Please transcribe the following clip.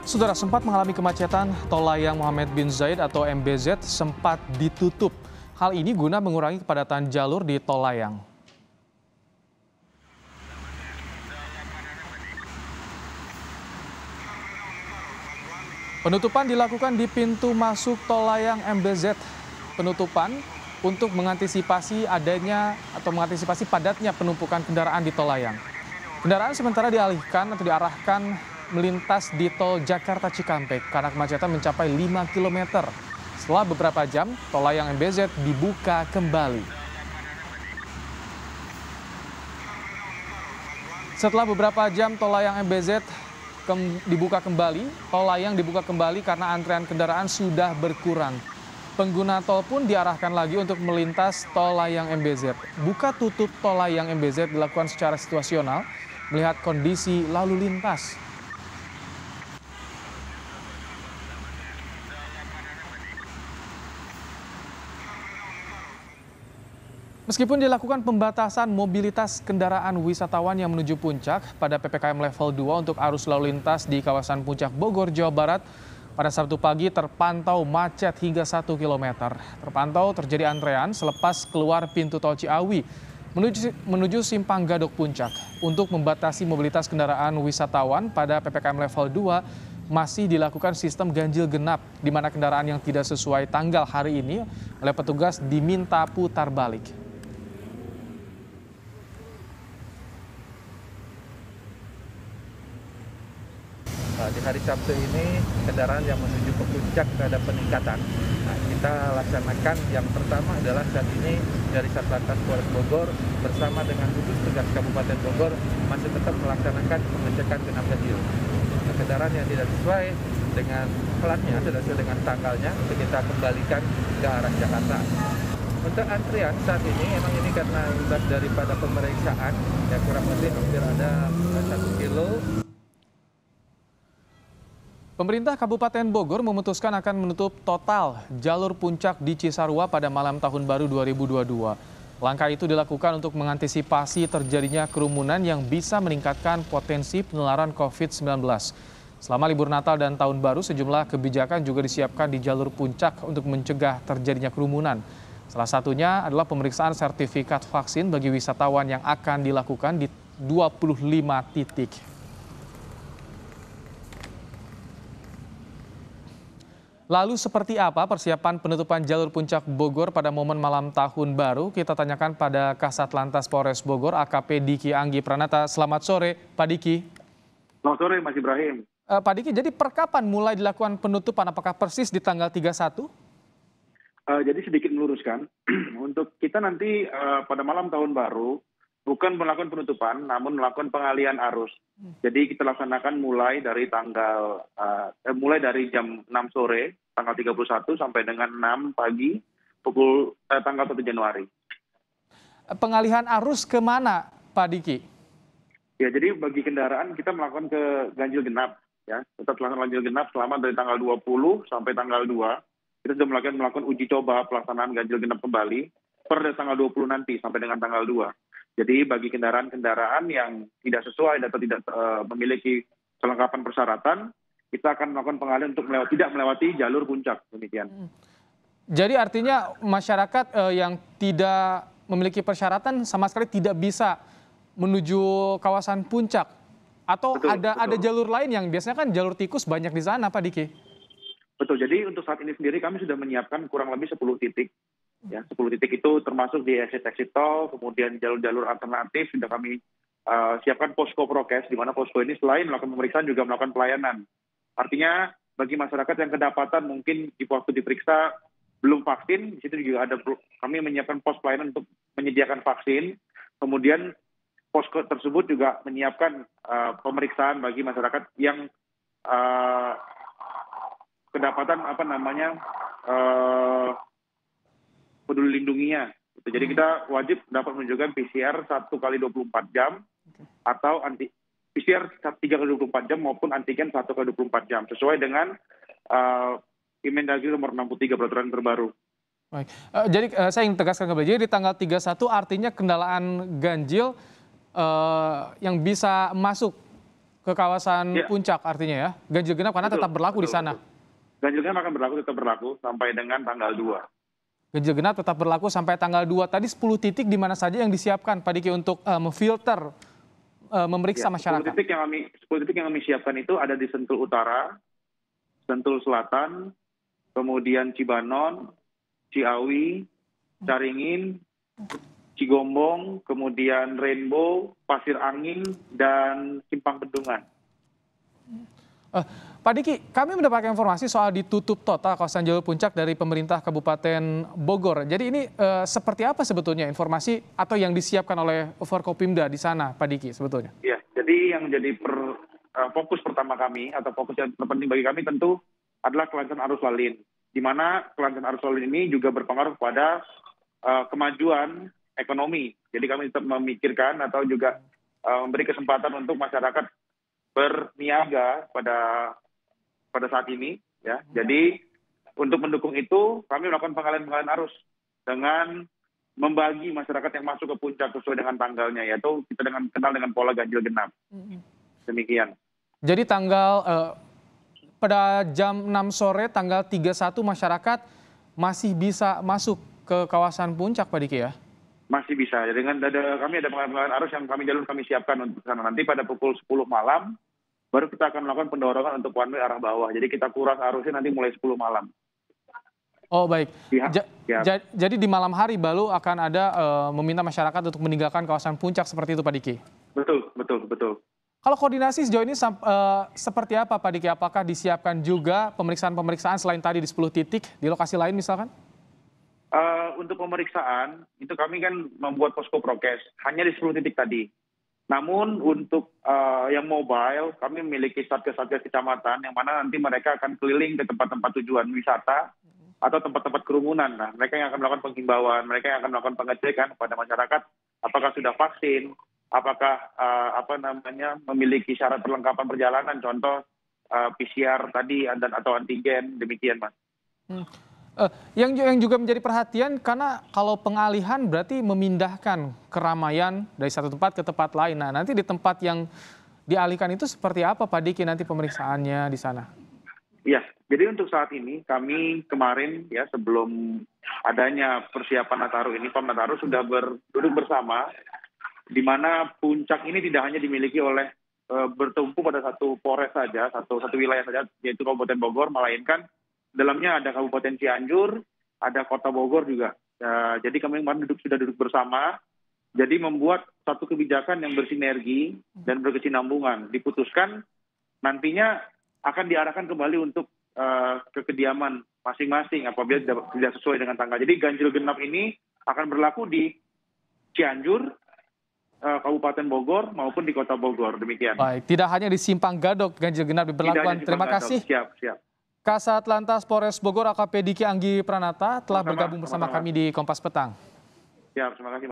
Saudara, sempat mengalami kemacetan, tol layang Mohammed bin Zayed atau MBZ sempat ditutup. Hal ini guna mengurangi kepadatan jalur di tol layang. Penutupan dilakukan di pintu masuk tol layang MBZ. Penutupan untuk mengantisipasi padatnya penumpukan kendaraan di tol layang. Kendaraan sementara dialihkan atau diarahkan melintas di tol Jakarta Cikampek karena kemacetan mencapai 5 km. Setelah beberapa jam, tol layang MBZ dibuka kembali. Setelah beberapa jam tol layang MBZ dibuka kembali, tol layang dibuka kembali karena antrean kendaraan sudah berkurang. Pengguna tol pun diarahkan lagi untuk melintas tol layang MBZ. Buka tutup tol layang MBZ dilakukan secara situasional, melihat kondisi lalu lintas. Meskipun dilakukan pembatasan mobilitas kendaraan wisatawan yang menuju puncak pada PPKM level 2 untuk arus lalu lintas di kawasan Puncak Bogor, Jawa Barat, pada Sabtu pagi terpantau macet hingga 1 km. Terpantau terjadi antrean selepas keluar pintu tol Ciawi menuju Simpang Gadok Puncak. Untuk membatasi mobilitas kendaraan wisatawan pada PPKM level 2 masih dilakukan sistem ganjil genap, di mana kendaraan yang tidak sesuai tanggal hari ini oleh petugas diminta putar balik. Di hari Sabtu ini kendaraan yang menuju ke puncak ada peningkatan. Kita laksanakan yang pertama adalah saat ini dari Satlantas Polres Bogor bersama dengan gugus tugas Kabupaten Bogor masih tetap melaksanakan pengecekan genap ganjil. Kendaraan yang tidak sesuai dengan platnya, tidak sesuai dengan tanggalnya, kita kembalikan ke arah Jakarta. Untuk antrian saat ini, emang ini karena imbas daripada pemeriksaan, ya kurang lebih hampir ada 1 kilo. Pemerintah Kabupaten Bogor memutuskan akan menutup total jalur puncak di Cisarua pada malam Tahun Baru 2022. Langkah itu dilakukan untuk mengantisipasi terjadinya kerumunan yang bisa meningkatkan potensi penularan COVID-19. Selama libur Natal dan Tahun Baru, sejumlah kebijakan juga disiapkan di jalur puncak untuk mencegah terjadinya kerumunan. Salah satunya adalah pemeriksaan sertifikat vaksin bagi wisatawan yang akan dilakukan di 25 titik. Lalu seperti apa persiapan penutupan jalur puncak Bogor pada momen malam Tahun Baru? Kita tanyakan pada Kasat Lantas Polres Bogor, AKP Diki Anggi Pranata. Selamat sore, Pak Diki. Selamat sore, Mas Ibrahim. Pak Diki, jadi per kapan mulai dilakukan penutupan? Apakah persis di tanggal 31? Jadi sedikit meluruskan, untuk kita nanti pada malam Tahun Baru, bukan melakukan penutupan, namun melakukan pengalihan arus. Jadi kita laksanakan mulai dari jam 6 sore, tanggal 31 sampai dengan 6 pagi, tanggal 1 Januari. Pengalihan arus kemana, Pak Diki? Ya, jadi bagi kendaraan kita melakukan ke ganjil genap, ya, tetap melakukan ganjil genap selama dari tanggal 20 sampai tanggal 2. Kita sudah melakukan uji coba pelaksanaan ganjil genap kembali per tanggal 20 nanti sampai dengan tanggal 2. Jadi bagi kendaraan-kendaraan yang tidak sesuai atau tidak memiliki kelengkapan persyaratan, kita akan melakukan pengalihan untuk tidak melewati jalur puncak. Demikian. Jadi artinya masyarakat yang tidak memiliki persyaratan sama sekali tidak bisa menuju kawasan puncak? Atau betul. Ada jalur lain yang biasanya kan jalur tikus banyak di sana, Pak Diki? Betul, jadi untuk saat ini sendiri kami sudah menyiapkan kurang lebih 10 titik. Ya, 10 titik itu termasuk di exit tol, kemudian jalur-jalur alternatif sudah kami siapkan posko prokes, di mana posko ini selain melakukan pemeriksaan juga melakukan pelayanan. Artinya bagi masyarakat yang kedapatan mungkin di waktu diperiksa belum vaksin, di situ juga kami menyiapkan pos pelayanan untuk menyediakan vaksin. Kemudian posko tersebut juga menyiapkan pemeriksaan bagi masyarakat yang kedapatan peduli lindunginya. Jadi kita wajib dapat menunjukkan PCR 1 kali 24 jam atau PCR 3 kali 24 jam maupun antigen 1 kali 24 jam sesuai dengan Inmendagri nomor 63 peraturan terbaru. Baik. Jadi saya ingin tegaskan kembali, jadi di tanggal 31 artinya kendaraan ganjil yang bisa masuk ke kawasan Ya. Puncak artinya ya? Ganjil genap karena Betul, tetap berlaku di betul, sana. betul. Ganjil genap akan tetap berlaku sampai dengan tanggal 2. Ganjil genap tetap berlaku sampai tanggal 2. Tadi 10 titik di mana saja yang disiapkan Pak Diki untuk memfilter, memeriksa masyarakat? 10 titik yang kami siapkan itu ada di Sentul Utara, Sentul Selatan, kemudian Cibanon, Ciawi, Caringin, Cigombong, kemudian Rainbow, Pasir Angin, dan Simpang Bendungan. Pak Diki, kami mendapatkan informasi soal ditutup total kawasan jalur puncak dari pemerintah Kabupaten Bogor. Jadi ini seperti apa sebetulnya informasi atau yang disiapkan oleh Forkopimda di sana, Pak Diki sebetulnya? Ya, jadi yang jadi fokus pertama kami atau fokus yang terpenting bagi kami tentu adalah kelancaran arus lalu lintas. Di mana kelancaran arus lalu lintas ini juga berpengaruh pada kemajuan ekonomi. Jadi kami tetap memikirkan atau juga memberi kesempatan untuk masyarakat berniaga pada saat ini, ya. Jadi untuk mendukung itu kami melakukan pengalihan arus dengan membagi masyarakat yang masuk ke puncak sesuai dengan tanggalnya, yaitu kita kenal dengan pola ganjil genap. Demikian. Jadi pada jam 6 sore tanggal 31 masyarakat masih bisa masuk ke kawasan puncak, Pak Diki ya? Masih bisa. Jadi kami ada pengalihan arus yang kami siapkan untuk sana. Nanti pada pukul 10 malam baru kita akan melakukan pendorongan untuk one way arah bawah. Jadi kita kuras arusnya nanti mulai 10 malam. Oh baik. Ya. Jadi di malam hari baru akan ada meminta masyarakat untuk meninggalkan kawasan puncak seperti itu, Pak Diki? Betul. Kalau koordinasi sejauh ini seperti apa, Pak Diki? Apakah disiapkan juga pemeriksaan selain tadi di 10 titik di lokasi lain misalkan? Untuk pemeriksaan itu kami kan membuat posko prokes hanya di 10 titik tadi. Namun untuk yang mobile kami memiliki satgas-satgas kecamatan yang mana nanti mereka akan keliling ke tempat-tempat tujuan wisata atau tempat-tempat kerumunan. Nah, mereka yang akan melakukan penghimbauan, mereka yang akan melakukan pengecekan kepada masyarakat apakah sudah vaksin, apakah memiliki syarat perlengkapan perjalanan, contoh PCR tadi atau antigen, demikian, Mas. Yang juga menjadi perhatian karena kalau pengalihan berarti memindahkan keramaian dari satu tempat ke tempat lain. Nah, nanti di tempat yang dialihkan itu seperti apa, Pak Diki, nanti pemeriksaannya di sana? Iya, jadi untuk saat ini kami kemarin ya sebelum adanya persiapan Nataru ini, Pam Nataru sudah duduk bersama di mana puncak ini tidak hanya dimiliki oleh bertumpu pada satu polres saja, satu wilayah saja, yaitu Kabupaten Bogor, melainkan dalamnya ada Kabupaten Cianjur, ada Kota Bogor juga. Jadi kami kemarin sudah duduk bersama, jadi membuat satu kebijakan yang bersinergi dan berkesinambungan. Diputuskan nantinya akan diarahkan kembali untuk ke kediaman masing-masing apabila tidak sesuai dengan tanggal. Jadi ganjil genap ini akan berlaku di Cianjur, Kabupaten Bogor maupun di Kota Bogor. Demikian. Baik, tidak hanya di Simpang Gadok ganjil genap diberlakukan. Terima kasih. Siap. Kasat Lantas Polres Bogor AKP Diki Anggi Pranata telah bergabung bersama kami di Kompas Petang. Siap, terima kasih.